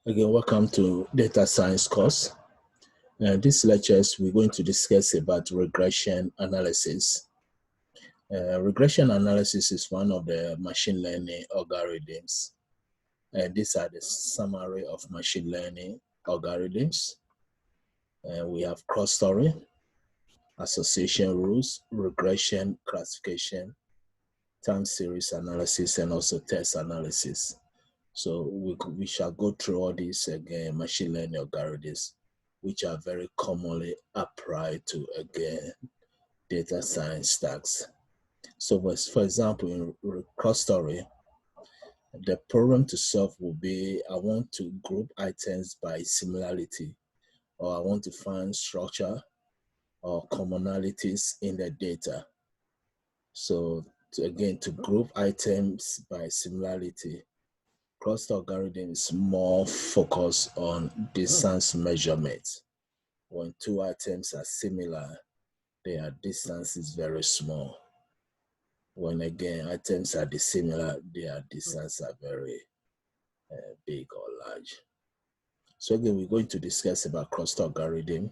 Again, welcome to Data Science course. This lectures, we're going to discuss about regression analysis. Regression analysis is one of the machine learning algorithms. These are the summary of machine learning algorithms. We have clustering, association rules, regression, classification, time series analysis, and also test analysis. So we shall go through all these again machine learning algorithms, which are very commonly applied to again data science stacks. So for example, in clustering, the problem to solve will be I want to group items by similarity, or I want to find structure or commonalities in the data. So to group items by similarity, cluster algorithm is more focused on distance measurement. When two items are similar, their distance is very small. When again items are dissimilar, their distance are very big or large. So again, we're going to discuss about cluster algorithm,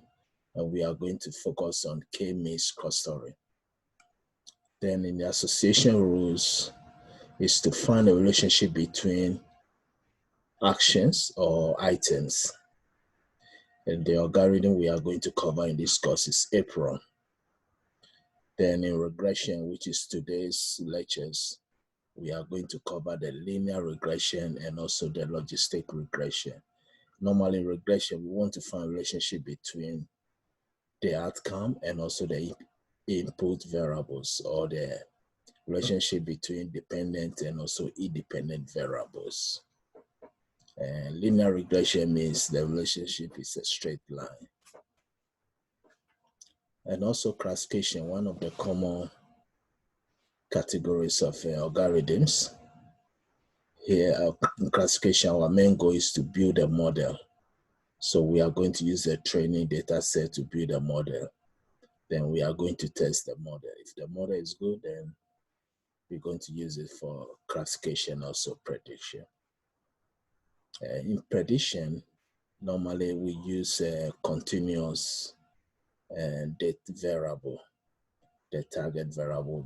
and we are going to focus on k-means clustering. Then in the association rules is to find a relationship between actions or items. And the algorithm we are going to cover in this course is apron. Then in regression, which is today's lectures, we are going to cover the linear regression and also the logistic regression. Normally in regression, we want to find a relationship between the outcome and also the input variables, or the relationship between dependent and also independent variables. And linear regression means the relationship is a straight line. And also classification, one of the common categories of algorithms. Here in classification, our main goal is to build a model. So we are going to use a training data set to build a model. Then we are going to test the model. If the model is good, then we're going to use it for classification, also prediction. In prediction, normally we use a continuous date variable. The target variable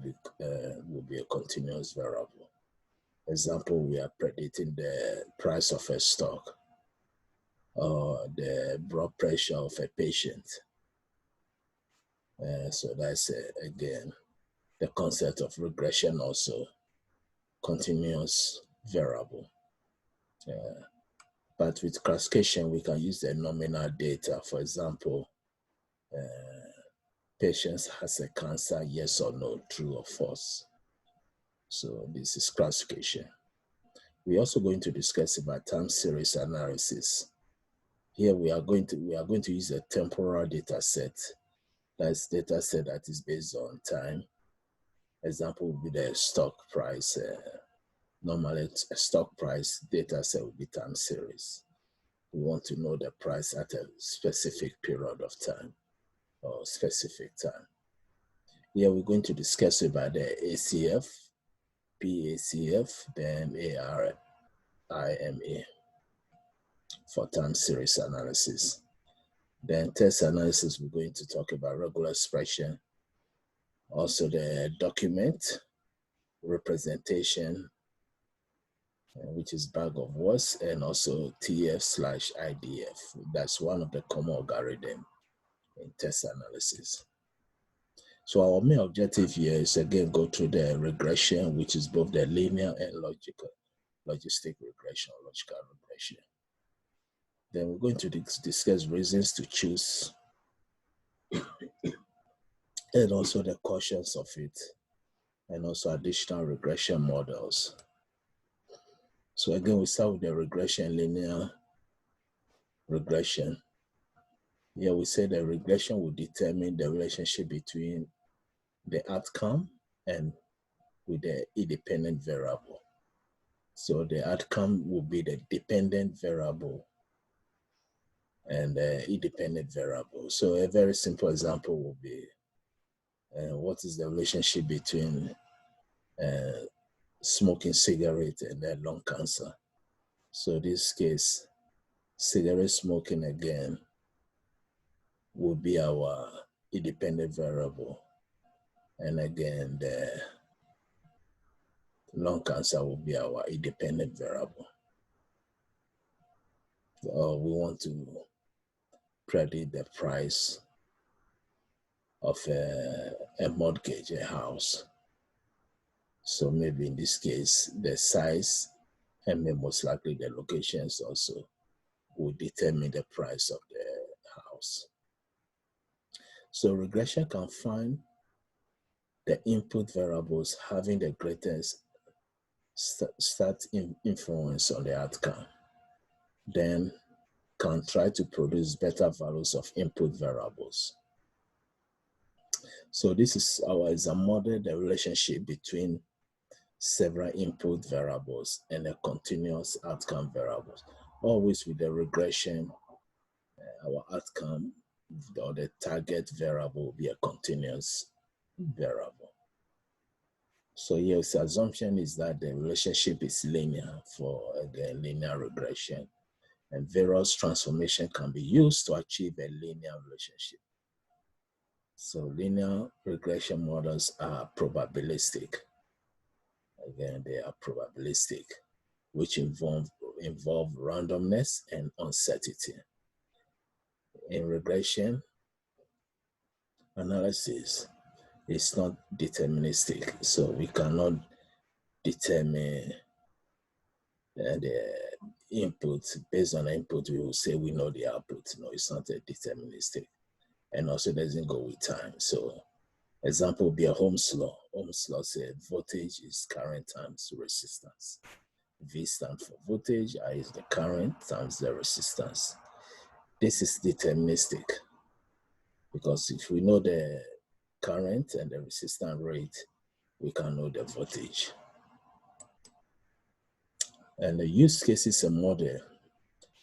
will be a continuous variable. Example, we are predicting the price of a stock or the blood pressure of a patient. So that's again the concept of regression, also continuous variable. But with classification, we can use the nominal data. For example, patient has a cancer, yes or no, true or false. So this is classification. We're also going to discuss about time series analysis. Here we are going to use a temporal data set. That's data set that is based on time. Example would be the stock price. Normally a stock price data set would be time series. We want to know the price at a specific period of time or specific time. Here we're going to discuss about the ACF, PACF, then ARIMA for time series analysis. Then test analysis, we're going to talk about regular expression, also the document representation, which is bag of words, and also TF/IDF. That's one of the common algorithms in test analysis. So our main objective here is again go through the regression, which is both the linear and logistic regression, logical regression. Then we're going to discuss reasons to choose and also the cautions of it, and also additional regression models. So again, we start with the regression, linear regression. Here we say the regression will determine the relationship between the outcome and with the independent variable. So the outcome will be the dependent variable and the independent variable. So a very simple example will be what is the relationship between smoking cigarette and lung cancer. So this case, Cigarette smoking again will be our independent variable. And again, the lung cancer will be our independent variable. Or we want to predict the price of a mortgage, a house. So maybe in this case, the size and maybe most likely the locations also will determine the price of the house. So regression can find the input variables having the greatest influence on the outcome. Then can try to produce better values of input variables. So this is a model, the relationship between several input variables and a continuous outcome variables. Always with the regression, our outcome or the target variable will be a continuous variable. So yes, the assumption is that the relationship is linear for the linear regression, and various transformation can be used to achieve a linear relationship. So linear regression models are probabilistic. Again, they are probabilistic, which involve randomness and uncertainty. In regression analysis, it's not deterministic, so we cannot determine the input. Based on the input, we will say we know the output. No, it's not a deterministic, and also doesn't go with time. So example would be a Ohm's law. Ohm's law said voltage is current times resistance. V stands for voltage, I is the current times the resistance. This is deterministic because if we know the current and the resistance rate, we can know the voltage. And the use case is a model.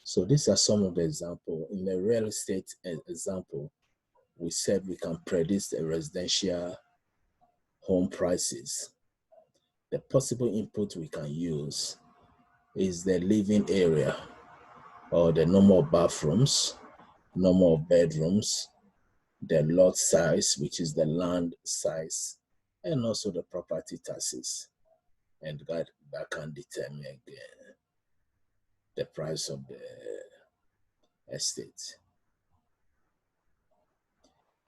So these are some of the examples. In the real estate example, we said we can predict the residential home prices. The possible input we can use is the living area or the number of bathrooms, number of bedrooms, the lot size, which is the land size, and also the property taxes. And that can determine again the price of the estate.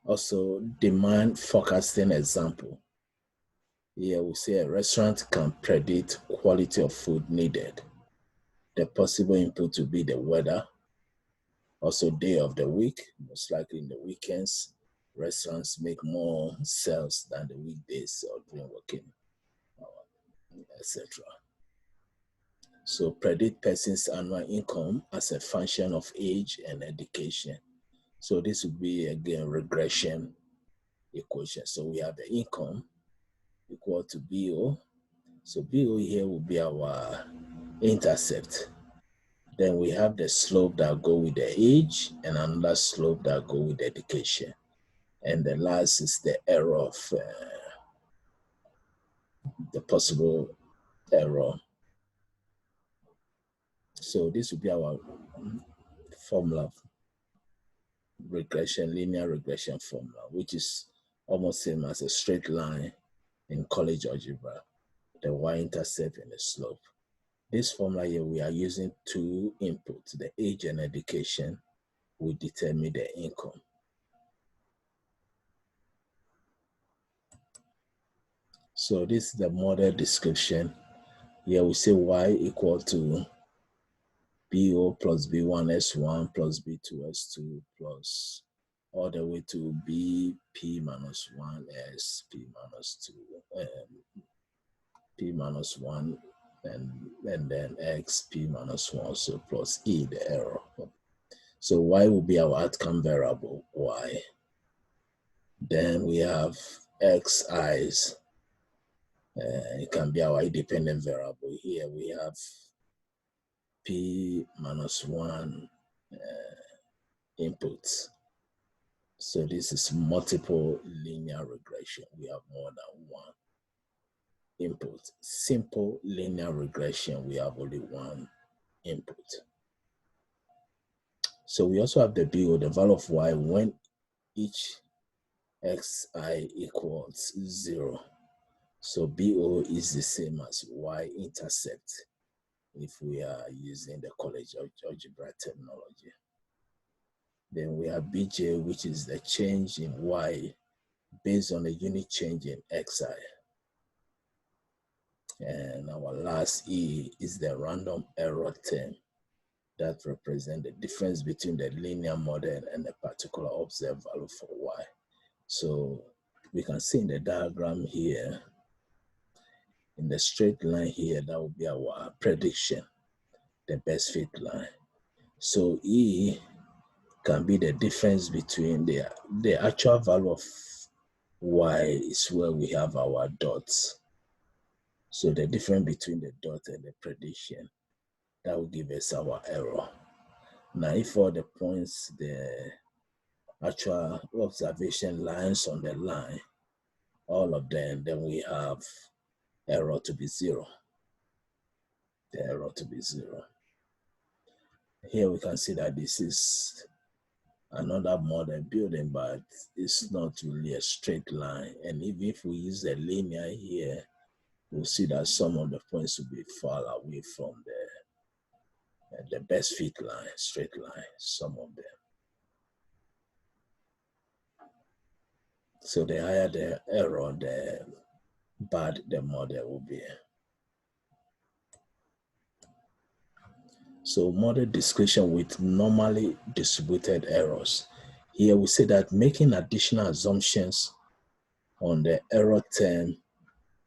Also, demand forecasting example. Here we say a restaurant can predict quality of food needed. The possible input will be the weather, also day of the week. Most likely in the weekends, restaurants make more sales than the weekdays or during working, etc. So predict person's annual income as a function of age and education. So this would be again regression equation. So we have the income equal to BO. So BO here will be our intercept. Then we have the slope that go with the age and another slope that go with education. And the last is the error of the possible error. So this will be our formula, regression, linear regression formula, which is almost same as a straight line in college algebra, the y-intercept and the slope. This formula here, we are using two inputs, the age and education will determine the income. So this is the model description. Here we say y equal to BO plus B1S1 plus B2S2 plus all the way to BP minus 1S, P minus 2, P minus 1, and then X, P minus 1, so plus E, the error. So Y will be our outcome variable, Y. Then we have Xi's. It can be our independent variable. Here we have P minus 1 inputs. So this is multiple linear regression. We have more than one input. Simple linear regression, we have only one input. So we also have the BO, the value of y, when each xi equals 0. So BO is the same as y-intercept if we are using the college algebra terminology. Then we have BJ, which is the change in y based on a unit change in xi. And our last E is the random error term that represents the difference between the linear model and the particular observed value for y. So we can see in the diagram here, in the straight line here, that will be our prediction, the best fit line. So E can be the difference between the actual value of y is where we have our dots. So the difference between the dot and the prediction, that will give us our error. Now, if all the points, the actual observation lines on the line, all of them, then we have error to be 0. The error to be 0. Here we can see that this is another model building, but it's not really a straight line. And even if we use the linear here, we'll see that some of the points will be far away from the best fit line, straight line, some of them. So the higher the error, the bad the model will be. So model description with normally distributed errors. Here we say that making additional assumptions on the error term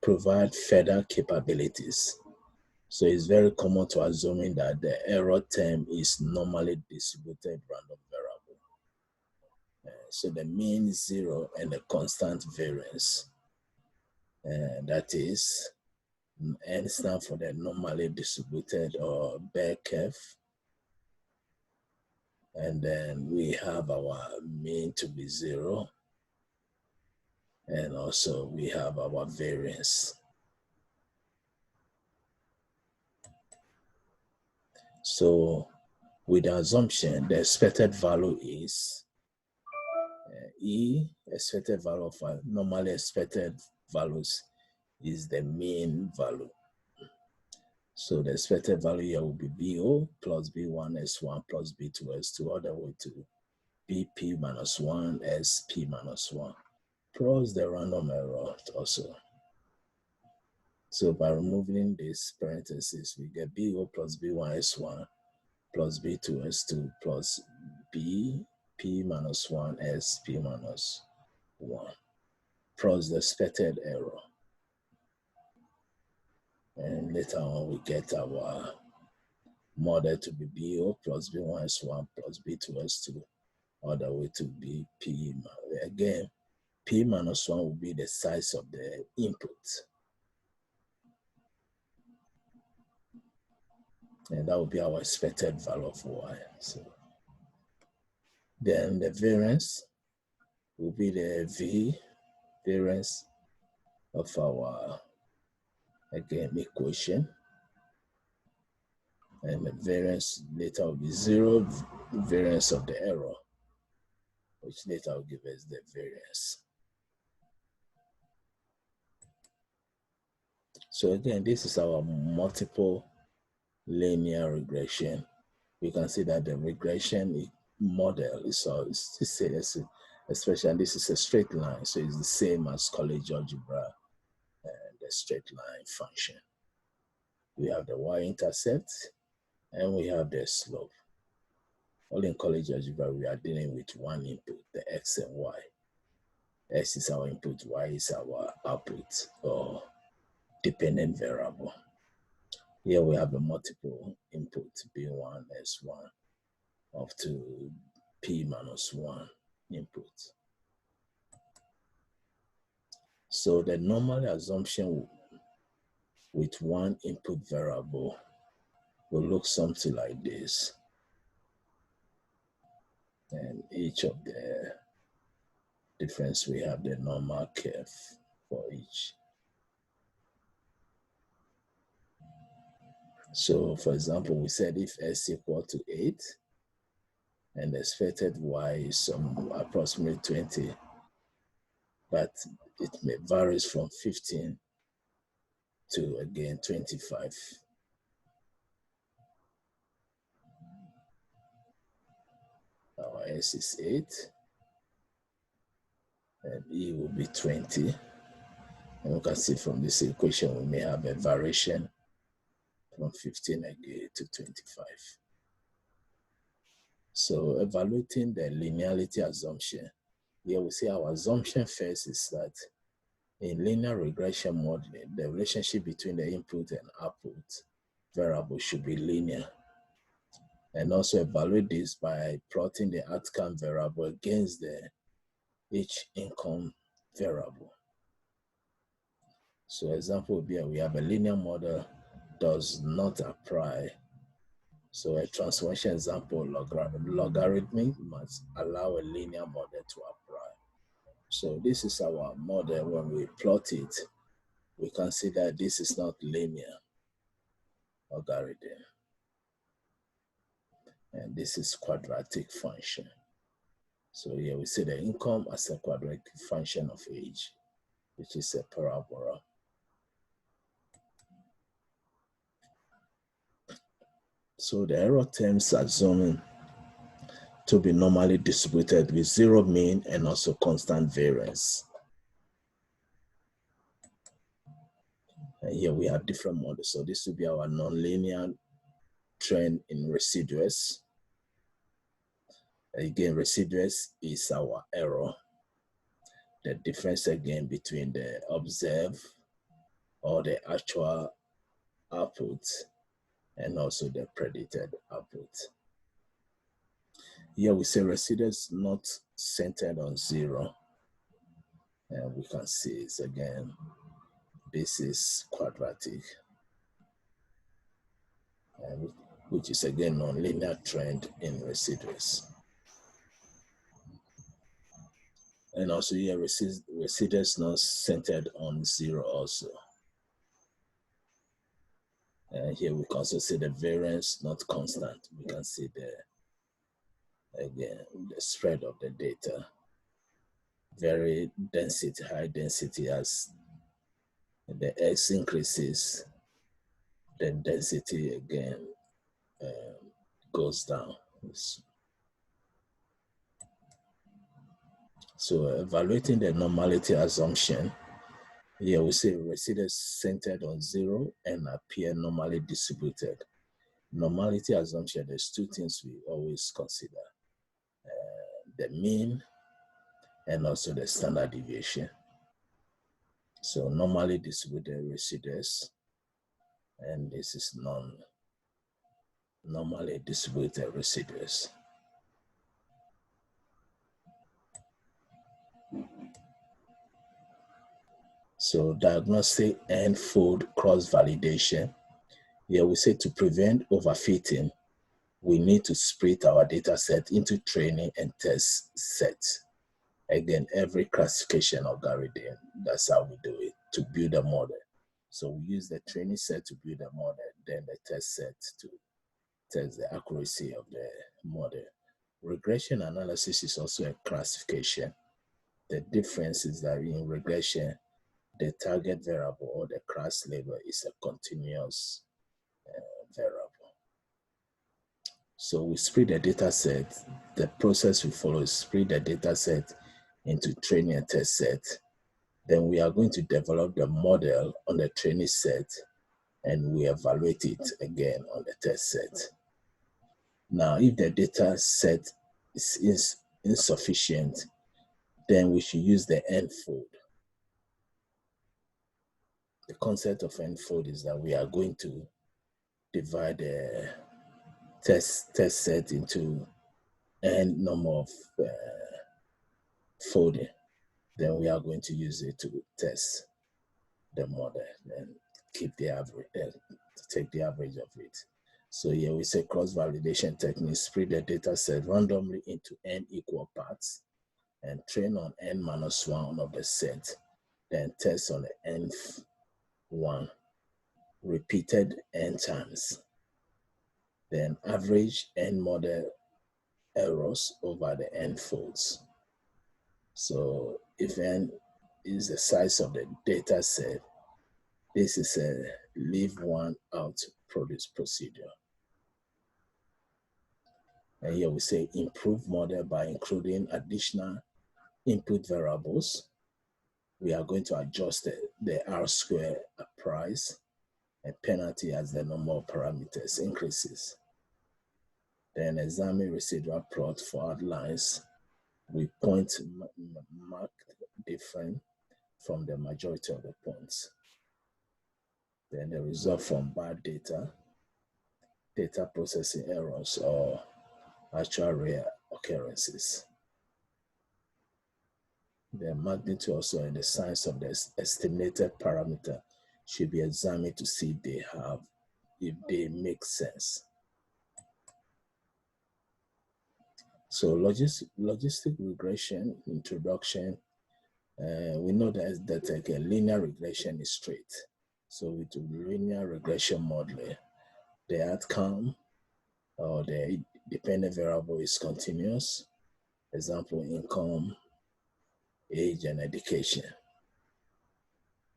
provide further capabilities. So it's very common to assuming that the error term is normally distributed random variable. So the mean 0 and the constant variance. That is, N stands for the normally distributed or bear curve. And then we have our mean to be 0. And also we have our variance. So with the assumption, the expected value is E, expected value of normally expected values is the mean value. So the expected value here will be BO plus B1 S1 plus B2 S2 all the way to BP minus 1 SP minus 1 plus the random error also. So by removing this parenthesis, we get BO plus B1 S1 plus B2 S2 plus BP minus 1 SP minus 1 plus the expected error. And later on, we get our model to be BO plus B1 S1 plus B2 S2 all the way to BP. Again, P minus 1 will be the size of the input. And that will be our expected value of Y. So then the variance will be the V variance of our, again, equation. And the variance later will be 0 variance of the error, which later will give us the variance. So again, this is our multiple linear regression. We can see that the regression model is especially this is a straight line, so it's the same as college algebra and the straight line function. We have the y-intercept and we have the slope. All in college algebra, we are dealing with one input, the x and y. X is our input, y is our output or dependent variable. Here we have a multiple input, B1, S1, up to P minus 1 input. So the normal assumption with one input variable will look something like this. And each of the difference, we have the normal curve for each. So for example, we said if S equal to 8, and the expected y is approximately 20, but it may varies from 15 to again 25. Our s is 8, and e will be 20. And we can see from this equation we may have a variation from 15 again to 25. So evaluating the linearity assumption, here we see our assumption first is that in linear regression modeling, the relationship between the input and output variable should be linear. And also evaluate this by plotting the outcome variable against each income variable. So example would be we have a linear model does not apply. So a transformation example, logarithmic must allow a linear model to apply. So this is our model. When we plot it, we can see that this is not linear logarithm. And this is quadratic function. So here we see the income as a quadratic function of age, which is a parabola. So the error terms assuming to be normally distributed with zero mean and also constant variance. And here we have different models. So this will be our nonlinear trend in residuals. Again, residuals is our error. The difference again between the observed or the actual output and also the predicted output. Here we say residuals not centered on zero. And we can see it again. This is quadratic, which is again nonlinear trend in residuals. And also here residuals not centered on zero also. And here we can also see the variance not constant. We can see the spread of the data. Very density, high density. As the X increases, the density again goes down. So evaluating the normality assumption, here we say residuals centered on zero and appear normally distributed. Normality assumption, there's two things we always consider. The mean and also the standard deviation. So normally distributed residuals, and this is non-normally distributed residuals. So diagnostic and fold cross-validation. Here we say to prevent overfitting, we need to split our data set into training and test sets. Again, every classification algorithm, that's how we do it to build a model. So we use the training set to build a model, then the test set to test the accuracy of the model. Regression analysis is also a classification. The difference is that in regression, the target variable or the class label is a continuous variable. So we split the data set. The process we follow is split the data set into training and test set. Then we are going to develop the model on the training set and we evaluate it again on the test set. Now, if the data set is insufficient, then we should use the n-fold. The concept of n-fold is that we are going to divide the test set into n number of folding. Then we are going to use it to test the model and keep the average, take the average of it. So here we say cross-validation technique, split the data set randomly into n equal parts and train on n minus one of the set, then test on the nth one, repeated n times. Then average n model errors over the n folds. So if n is the size of the data set, this is a leave one out produce procedure. And here we say improve model by including additional input variables. We are going to adjust the R square price and penalty as the number of parameters increases. Then examine residual plot for outlines with point marked different from the majority of the points. Then the result from bad data processing errors, or actual rare occurrences. The magnitude also and the size of the estimated parameter should be examined to see if they make sense. So logistic regression introduction, we know that a linear regression is straight. So with linear regression modeling, the outcome or the dependent variable is continuous. Example, income, age, and education.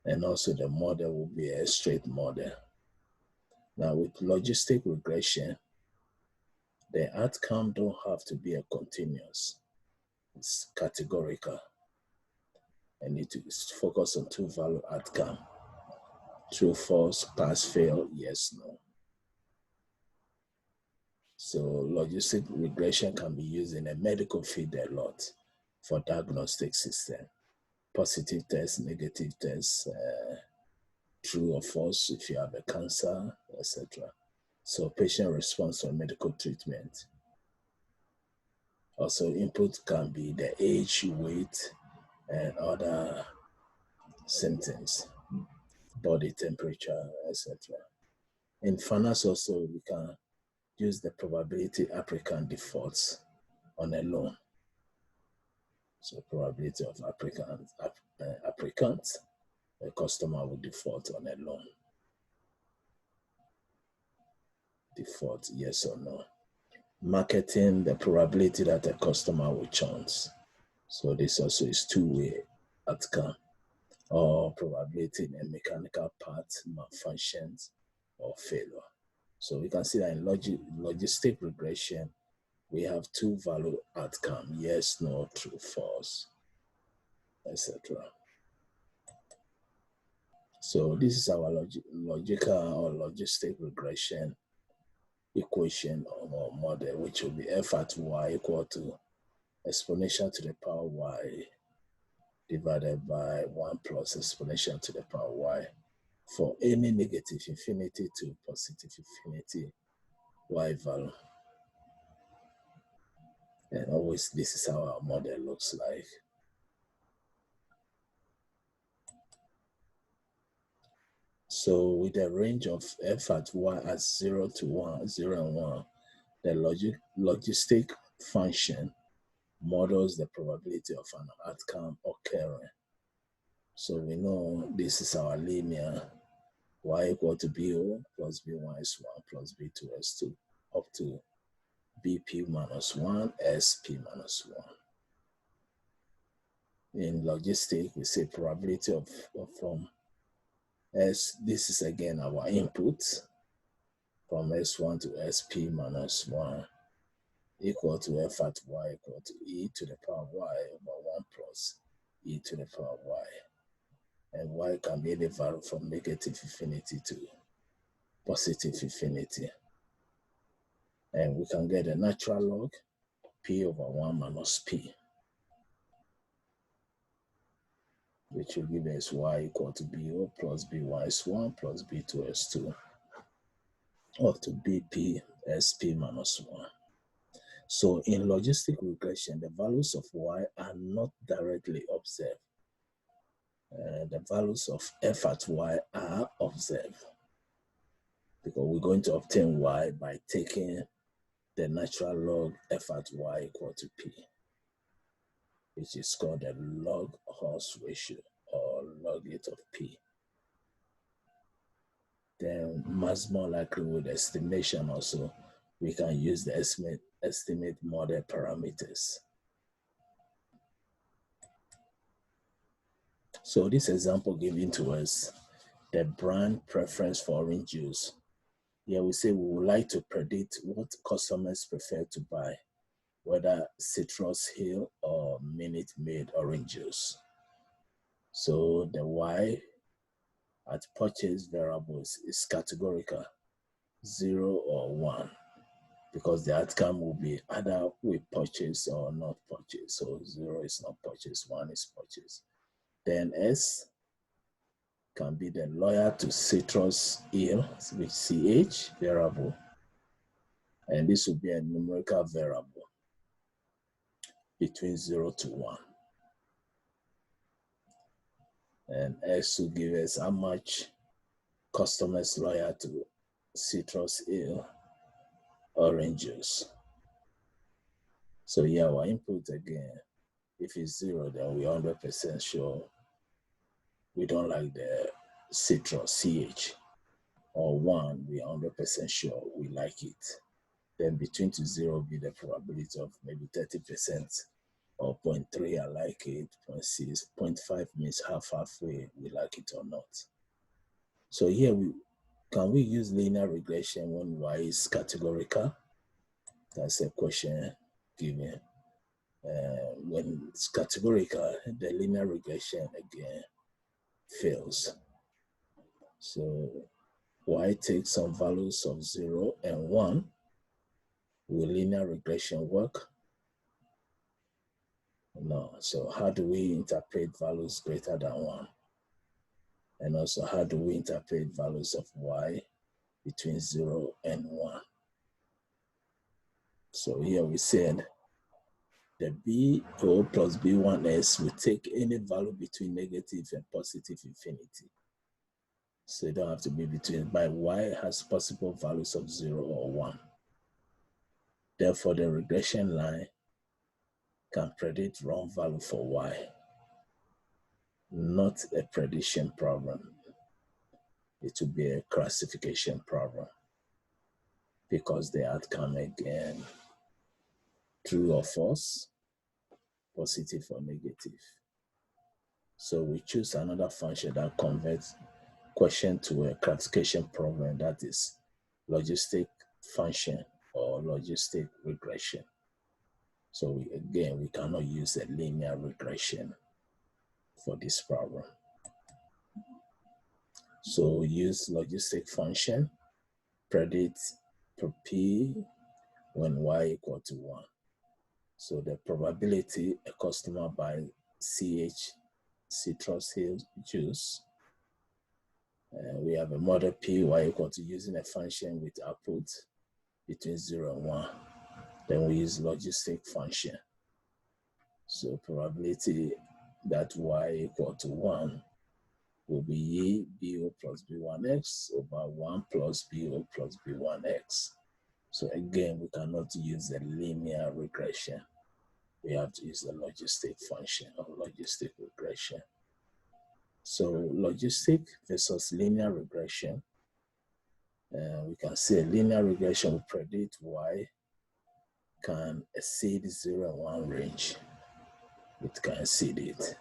And also the model will be a straight model. Now with logistic regression, the outcome don't have to be a continuous. It's categorical. And it is focused on two value outcome. True, false, pass, fail, yes, no. So logistic regression can be used in a medical field a lot for diagnostic system. Positive test, negative test, true or false if you have a cancer, etc. So patient response to medical treatment. Also input can be the age, weight, and other symptoms, body temperature, etc. In finance also, we can use the probability applicant defaults on a loan. So probability of applicant, a customer will default on a loan. Default, yes or no. Marketing, the probability that a customer will chance. So this also is two-way outcome, or probability in a mechanical part malfunctions or failure. So we can see that in logistic regression, we have two value outcome, yes, no, true, false, etc. So this is our logical or logistic regression equation or model, which will be f at y equal to exponential to the power y divided by 1 plus exponential to the power y for any negative infinity to positive infinity y value. And always this is how our model looks like. So with a range of f at y at 0 to 1, 0 and 1, the logistic function models the probability of an outcome occurring. So we know this is our linear y equal to BO plus B1 is 1 plus B2 is 2 up to BP minus 1, SP minus 1. In logistic, we say probability of from S, this is again our input from S1 to SP minus 1 equal to f at y equal to e to the power y over 1 plus e to the power y. And y can be any value from negative infinity to positive infinity. And we can get a natural log p over 1 minus p, which will give us y equal to BO plus BY is 1 plus B2 is 2 up to BP SP minus 1. So in logistic regression, the values of y are not directly observed. The values of f at y are observed because we're going to obtain y by taking the natural log f at y equal to p, which is called the log horse ratio or logit of p. Then maximum likelihood estimation also, we can use the estimate model parameters. So this example given to us, the brand preference for orange juice. Here we say we would like to predict what customers prefer to buy, whether Citrus Hill or Minute Maid orange juice. So the Y at purchase variables is categorical, 0 or 1, because the outcome will be either we purchase or not purchase. So 0 is not purchase, 1 is purchase. Then S can be the loyal to Citrus Hill, which CH variable, and this will be a numerical variable between 0 to 1. And X will give us how much customers loyal to Citrus Hill orange juice. So here our input again, if it's 0, then we're 100% sure we don't like the citrus, CH, or 1, we're 100% sure we like it. Then between to 0 will be the probability of maybe 30%, or 0.3, I like it, 0.6, 0.5 means halfway, we like it or not. So here, can we use linear regression when Y is categorical? That's a question given. When it's categorical, the linear regression again fails. So Y takes some values of 0 and 1. Will linear regression work? No. So how do we interpret values greater than 1? And also, how do we interpret values of Y between 0 and 1? So here we said the BO plus B1S will take any value between negative and positive infinity. So you don't have to be between, but Y has possible values of 0 or 1. Therefore, the regression line can predict wrong value for Y, not a prediction problem. It will be a classification problem because the outcome again, true or false, positive or negative. So we choose another function that converts question to a classification problem, that is logistic function or logistic regression. So we cannot use a linear regression for this problem. So we use logistic function, predict per P when Y equal to 1. So the probability a customer buy CH, Citrus Hill juice, we have a model P Y equal to using a function with output between 0 and 1. Then we use logistic function. So probability that Y equal to 1 will be BO plus B1X over 1 plus BO plus B1X. So again, we cannot use a linear regression. We have to use the logistic function or logistic regression. So logistic versus linear regression, we can say linear regression will predict Y can exceed 0 and 1 range. It can exceed it.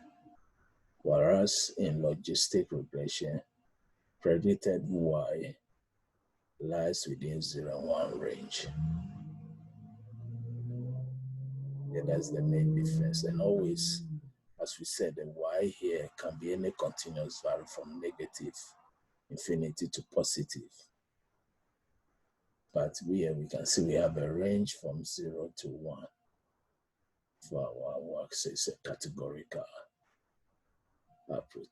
Whereas in logistic regression, predicted Y lies within 0 and 1 range. Yeah, that's the main difference. And always, as we said, the Y here can be any continuous value from negative infinity to positive. But here we can see we have a range from 0 to 1 for our work. So it's a categorical output.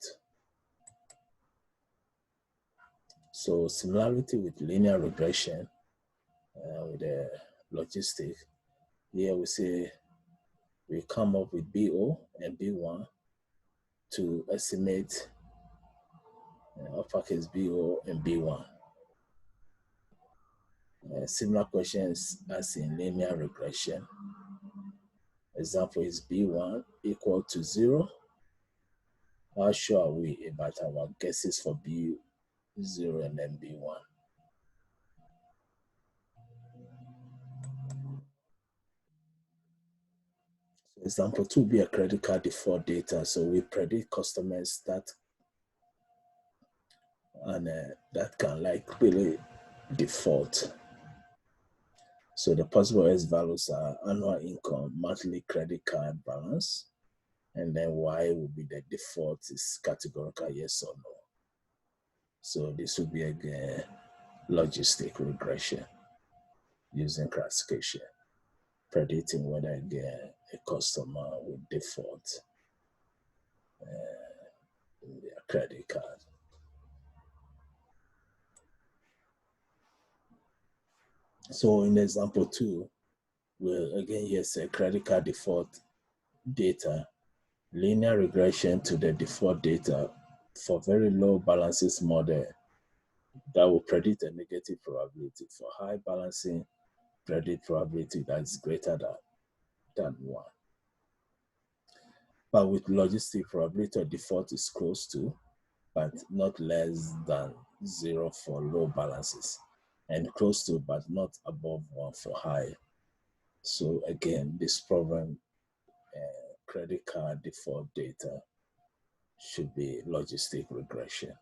So similarity with linear regression, with the logistic, here we say we come up with BO and B1 to estimate uppercase BO and B1. Similar questions as in linear regression. Example is B1 equal to 0. How sure are we about our guesses for B0 and then B1? Example 2 be a credit card default data. So we predict customers that that can likely default. So the possible S values are annual income, monthly credit card balance, and then Y will be the default is categorical yes or no. So this will be again logistic regression using classification, predicting whether again a customer will default their credit card. So in example 2, we'll again here's a credit card default data, linear regression to the default data for very low balances model that will predict a negative probability. For high balancing, predict probability that is greater than 1. But with logistic, probability of default is close to, but not less than 0 for low balances, and close to, but not above 1 for high. So again, this problem, credit card default data should be logistic regression.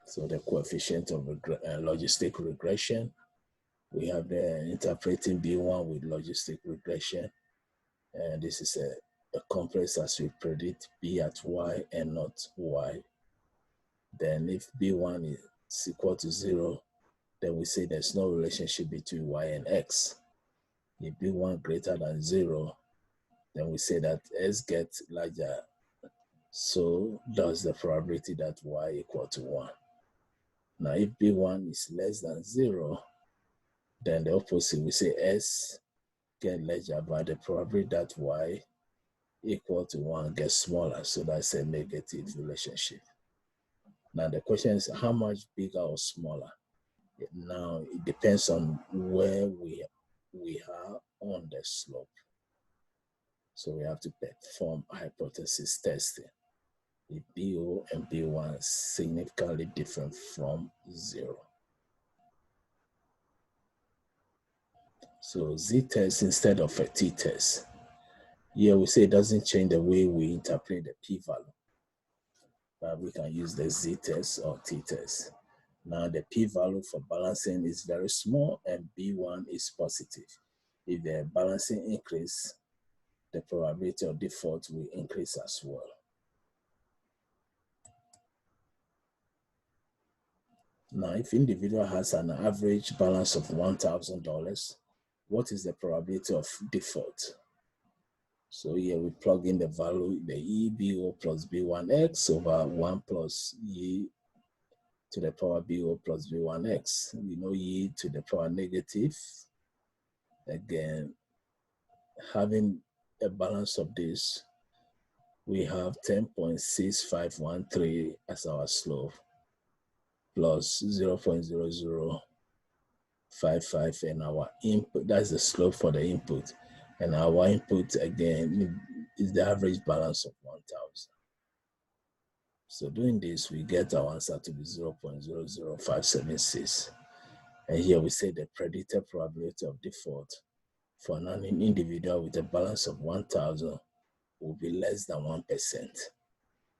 So the coefficient of logistic regression, we have the interpreting B1 with logistic regression. And this is a complex as we predict B at Y and not Y. Then if B1 is equal to 0, then we say there's no relationship between Y and X. If B1 greater than 0, then we say that S gets larger. So does the probability that Y equal to 1. Now, if B1 is less than 0, then the opposite, we say S get larger, but the probability that Y equal to 1 gets smaller. So that's a negative relationship. Now, the question is how much bigger or smaller? Now, it depends on where we are on the slope. So we have to perform hypothesis testing. If BO and B1 is significantly different from 0. So z-test instead of a t-test. Here we say it doesn't change the way we interpret the p-value, but we can use the z-test or t-test. Now the p-value for balancing is very small and B1 is positive. If the balancing increase, the probability of default will increase as well. Now, if individual has an average balance of $1,000, what is the probability of default? So here we plug in the value, the EBO plus B1X over 1 plus E to the power BO plus B1X. We know E to the power negative. Again, having a balance of this, we have 10.6513 as our slope plus 0.0055 and our input, that's the slope for the input. And our input again is the average balance of 1,000. So doing this, we get our answer to be 0.00576. And here we say the predicted probability of default for an individual with a balance of 1,000 will be less than 1%,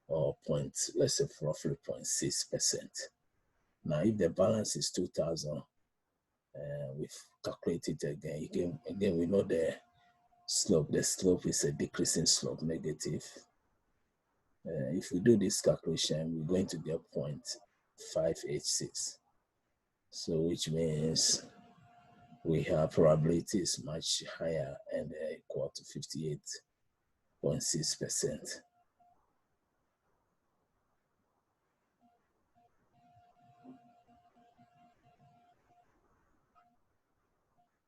or let's say roughly 0.6%. Now, if the balance is 2,000, we've calculated again. Again, we know the slope. The slope is a decreasing slope, negative. If we do this calculation, we're going to get 0.586. So which means we have probability is much higher and equal to 58.6%.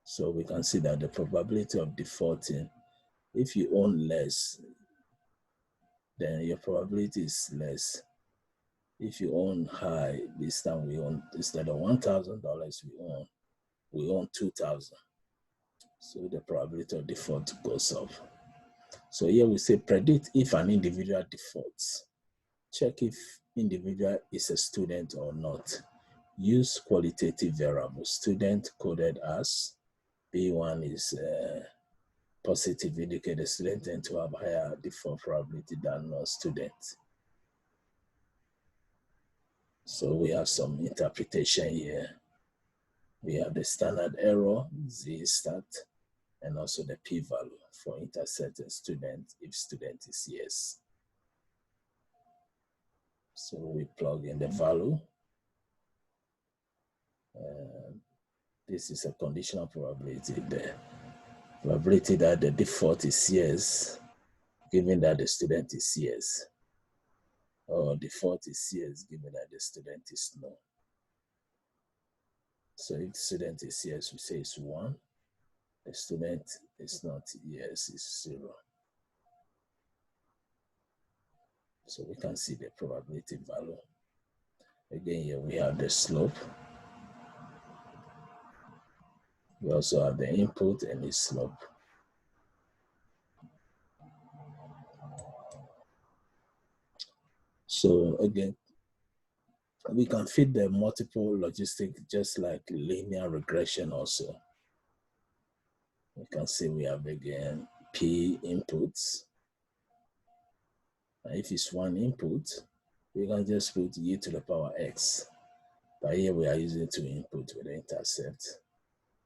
So we can see that the probability of defaulting, if you own less, then your probability is less. If you own high, this time we own, instead of $1,000 we own 2,000. So the probability of default goes up. So here we say predict if an individual defaults. Check if individual is a student or not. Use qualitative variables. Student coded as B1 is positive, indicate the student tend to have higher default probability than non-student. So we have some interpretation here. We have the standard error, Z stat, and also the p-value for intercepted student if student is yes. So we plug in the value. This is a conditional probability. The probability that the default is yes, given that the student is yes, or default is yes, given that the student is no. So if the student is yes, we say it's 1. The student is not yes, it's 0. So we can see the probability value. Again, here we have the slope. We also have the input and its slope. So again, we can fit the multiple logistic just like linear regression also. You can see we have again P inputs. And if it's one input, we can just put e to the power x. But here we are using 2 inputs with the intercept.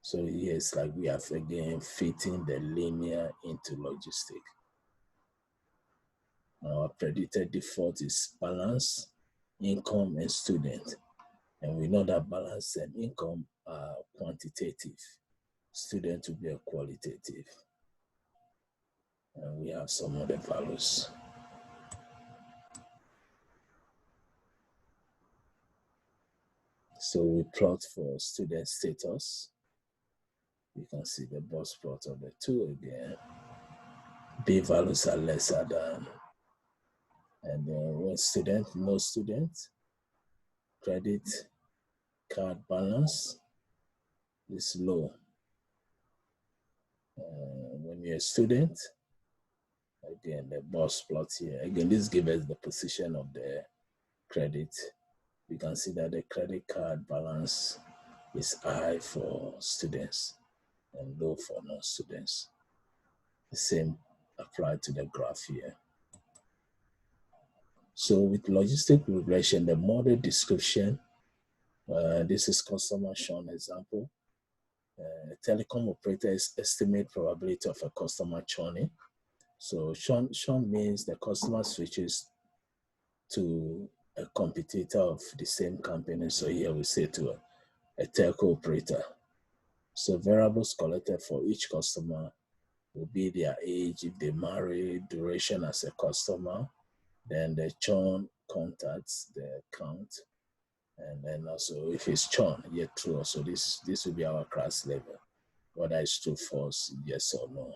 So here it's like we have again fitting the linear into logistic. Our predicted default is balance, income, and student. And we know that balance and income are quantitative. Student will be a qualitative. And we have some other values. So we plot for student status. You can see the box plot of the 2 again. B values are lesser than. And then when student, no student, credit card balance is low. When you're a student, again, the box plot here. Again, this gives us the position of the credit. You can see that the credit card balance is high for students and low for non-students. The same applied to the graph here. So with logistic regression, the model description, this is customer shown example. Telecom operators estimate probability of a customer churning. So churn means the customer switches to a competitor of the same company. So here we say to a telco operator. So variables collected for each customer will be their age, if they marry, duration as a customer, then the churn contacts, the count, and then also if it's churn, yet true. So this will be our class level, whether it's true, false, yes or no.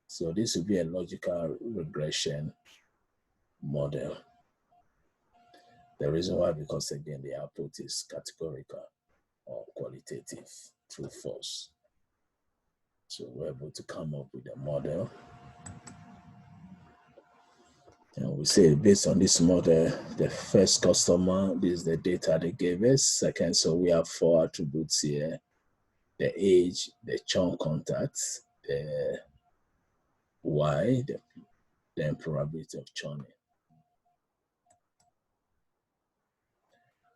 So this will be a logical regression model. The reason why, because again, the output is categorical or qualitative, true, false. So we're able to come up with a model. And we say based on this model, the first customer, this is the data they gave us. Second, so we have 4 attributes here: the age, the churn contacts, the Y, the probability of churning.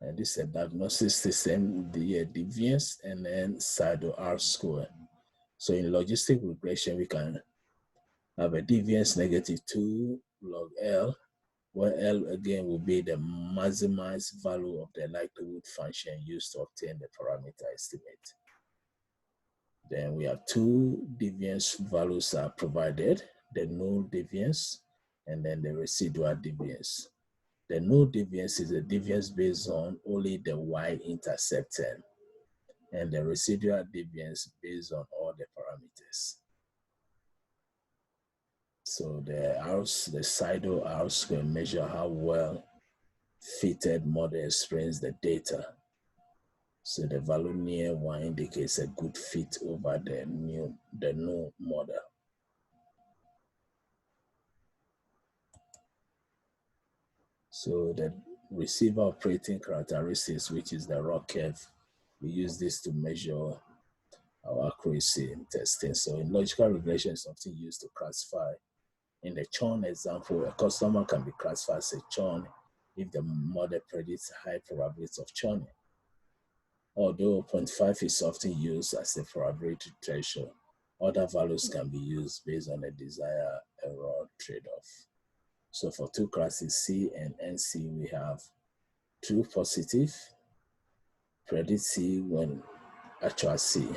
And this is a diagnosis system, the deviance, and then side R square. So in logistic regression, we can have a deviance -2 log L, where L again will be the maximized value of the likelihood function used to obtain the parameter estimate. Then we have 2 deviance values are provided, the null deviance and then the residual deviance. The null deviance is a deviance based on only the y-intercept term, and the residual deviance based on all the parameters. So the pseudo R square measure how well fitted model explains the data. So the value near 1 indicates a good fit over the new model. So the receiver operating characteristics, which is the raw curve, we use this to measure our accuracy in testing. So in logical regression, it's often used to classify. In the churn example, a customer can be classified as a churn if the model predicts high probability of churning. Although 0.5 is often used as a probability threshold, other values can be used based on a desired error trade-off. So for two classes C and NC, we have true positive, predict C when actual C.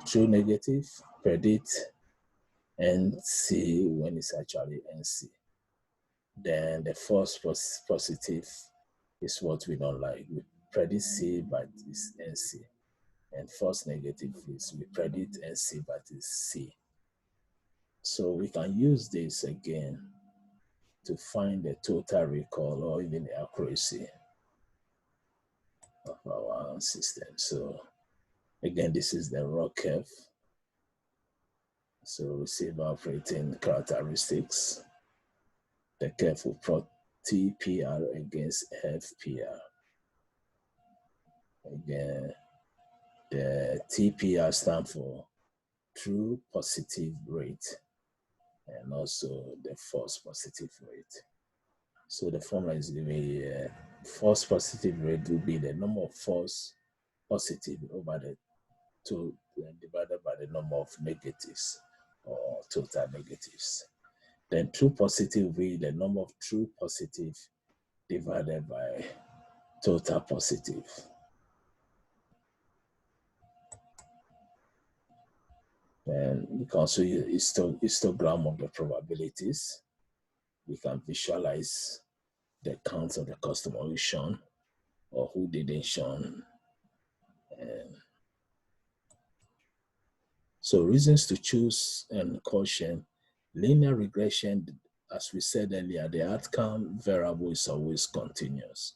True negative, predict NC when it's actually NC. Then the false positive is what we don't like. We predict C, but it's NC. And false negative is we predict NC, but it's C. So we can use this again to find the total recall or even the accuracy of our system. So again, this is the raw curve. So receiver operating characteristics. The curve will plot TPR against FPR. Again, the TPR stands for true positive rate and also the false positive rate. So the formula is giving me false positive rate will be the number of false positive over the two divided by the number of negatives or total negatives. Then true positive will be the number of true positive divided by total positive. And we can also use histogram of the probabilities. We can visualize the counts of the customer who shone or who didn't shone. And so reasons to choose and caution. Linear regression, as we said earlier, the outcome variable is always continuous.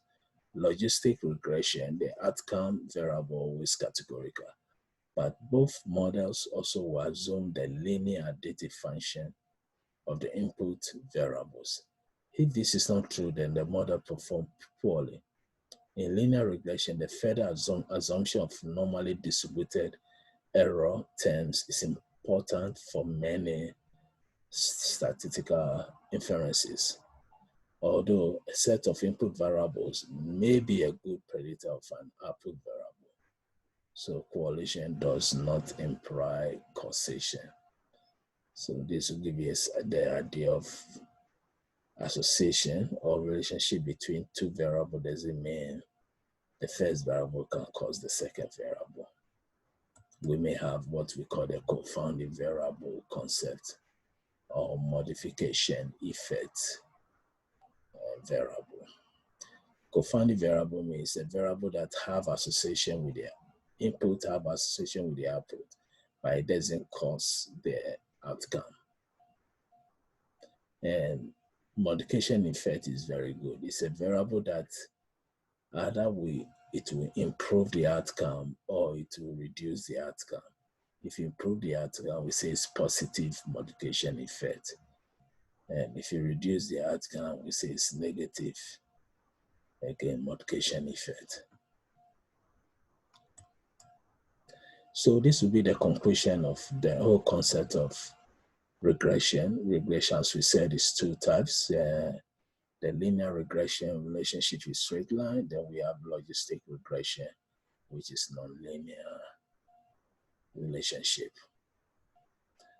Logistic regression, the outcome variable always categorical. But both models also will assume the linear additive function of the input variables. If this is not true, then the model performs poorly. In linear regression, the further assumption of normally distributed error terms is important for many statistical inferences. Although a set of input variables may be a good predictor of an output variable. So correlation does not imply causation. So this will give you the idea of association or relationship between two variables. Doesn't mean the first variable can cause the second variable. We may have what we call the confounding variable concept or modification effect variable. Confounding variable means a variable that have association with the input, have association with the output, but it doesn't cause the outcome. And modification effect is very good. It's a variable that either it will improve the outcome or it will reduce the outcome. If you improve the outcome, we say it's positive modification effect. And if you reduce the outcome, we say it's negative, again, modification effect. So this will be the conclusion of the whole concept of regression. Regression, as we said, is two types. The linear regression relationship with straight line. Then we have logistic regression, which is non-linear relationship.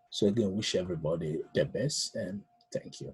So again, wish everybody the best and thank you.